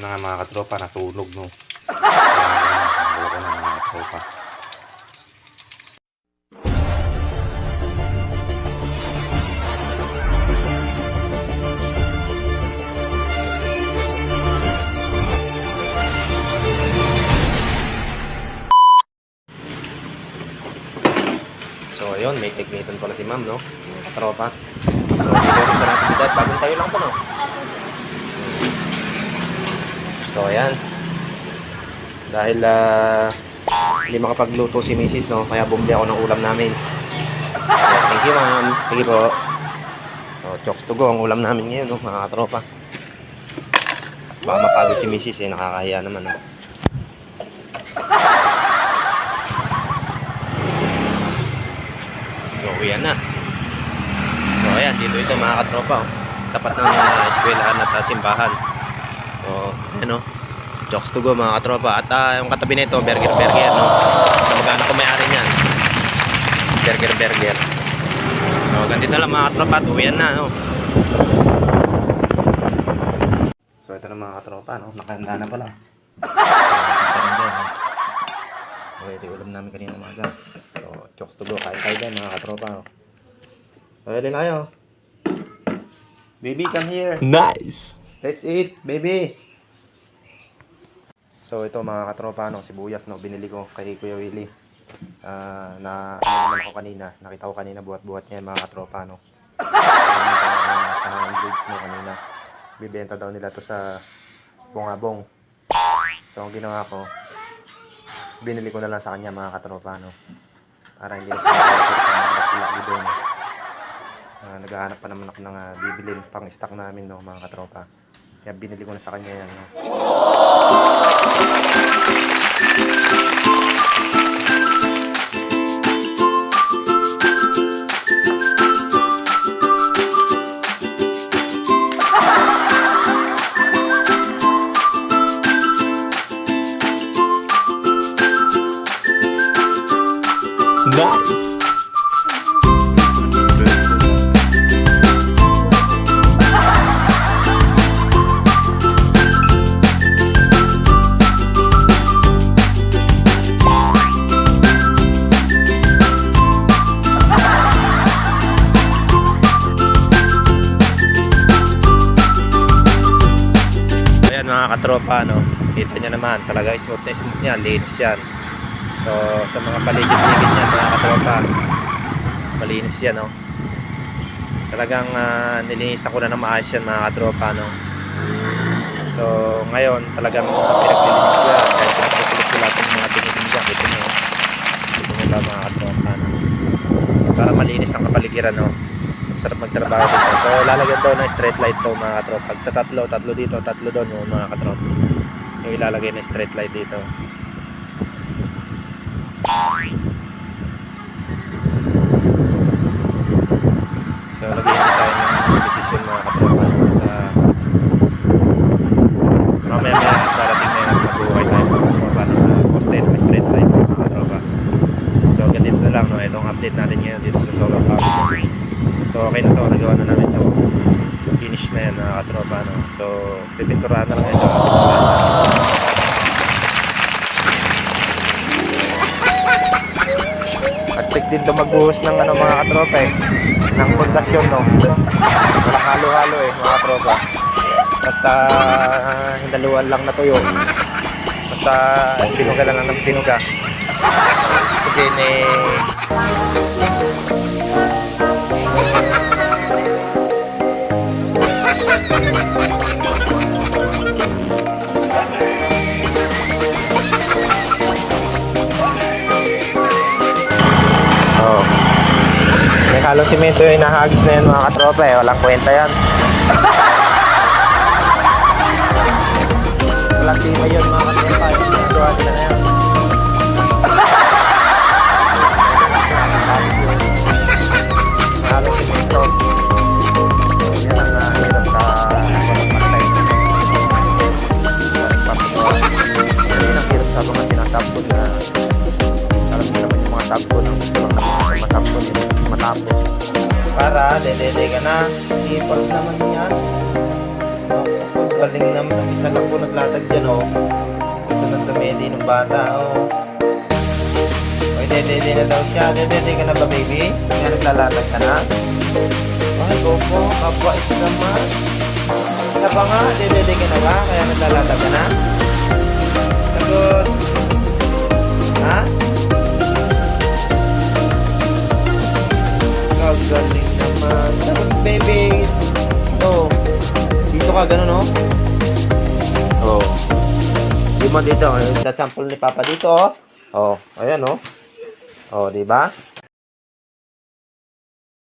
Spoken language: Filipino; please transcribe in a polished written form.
na nga mga katropa, nasunog no. Nasunog na mga katropa. So ayun, may techniton pala si ma'am no, mga katropa. So dito sa natin edad, bagong tayo lang po no. So ayan, dahil hindi makapagluto si Mrs. no, kaya bumili ako ng ulam namin. Thank you ma'am, sige po. So chokes to go ang ulam namin ngayon no, mga katropa. Baka mapagod si Mrs. nakakahiya naman no. So uyan na. So ayan, dito ito mga katropa oh. Tapat ng eskwelahan at simbahan. So ano, jokes to go mga katropa. At yung katabi nito, burger no. Kamag-anak ko may-ari niyan. Burger. So ganito lang mga katropa, at uyan na no. So ito na mga katropa no, nakahanda na pala. Okay, ito ulam namin kanina umaga. So jokes to go, kain tayo dyan mga katropa no. So yun tayo. Baby, come here. Nice. Let's eat, baby. So ito mga katropa no, sibuyas no, binili ko kay Kuya Willie. Na ano naman ako kanina, nakita ko kanina buhat-buhat niya mga katropa no. Sa handbags no kanina. Bibenta daw nila to sa Bungabong. So ang ginawa ko, binili ko na lang sa kanya mga katropa no. Para hindi na doon. Naghahanap pa naman ako ng bibilin pang stock namin no mga katropa. Kaya binili ko na sa kanya yan no. Nice. Ayan mga katropa no, kita nyo naman talaga smooth na smooth yan, linis yan. So sa mga paligid-ligid yan mga katropa, malinis yan no. Talagang nilinis ako na ng maayos yan mga katropa no. So ngayon talagang pinaglinis ko yan, kahit pinaglinis ko lahat ng mga tinigin dyan, ito nyo ba mga katropa no. Para malinis ang kapaligiran no, sarap magtrabaho dito. So lalagyan daw ng street light to mga katropa. Tatlo dito, tatlo doon yung mga katropa. Yung ilalagay na street light dito. So lagyan na tayo ng decision mga katropa. Mamaya darating na yung magbuhay tayo mga katropa ng poste ng street light mga katropa. So ganito na lang no, itong update natin ngayon dito sa solar power. So okay na to, nagawa na namin to. Finish na yan mga katropa no. So pipinturahan na lang ito. Astig din to magbuhos ng ano mga katropa ng pundasyon no. Walang halo-halo mga katropa. Basta hinaluan lang na tuyo. Basta tinuga lang ng tinuga. Again may halong simento yung nahagis na yan mga katropa walang kwenta yan. Walang tibay yun mga katropa, yung ginagawa nila na yan. Halong simento yan ang hirap sa walang pantay. Yan ang hirap sa mga tinatapon na alam nyo naman yung mga tapon ang gusto lang naman matapon yung matapon para dedede ka na ipag naman yan galing naman. Ang isa lang po naglatag dyan, oh. Ito ng tumedi ng bata, oh. Okay, dede na daw siya. Dede ka na ba, baby? Kaya naglalatag ka na? Ay, opo. Kapwa, ito naman. Isa pa nga, dede ka na ba? Kaya naglalatag ka na? Sagot. Ha? Galing naman. Sagot, baby. Oh. Dito ka, ganun, oh. Oh. Di mo dito. Sa sample ni Papa dito, oh. Oh, ayan, oh. Oh, di ba?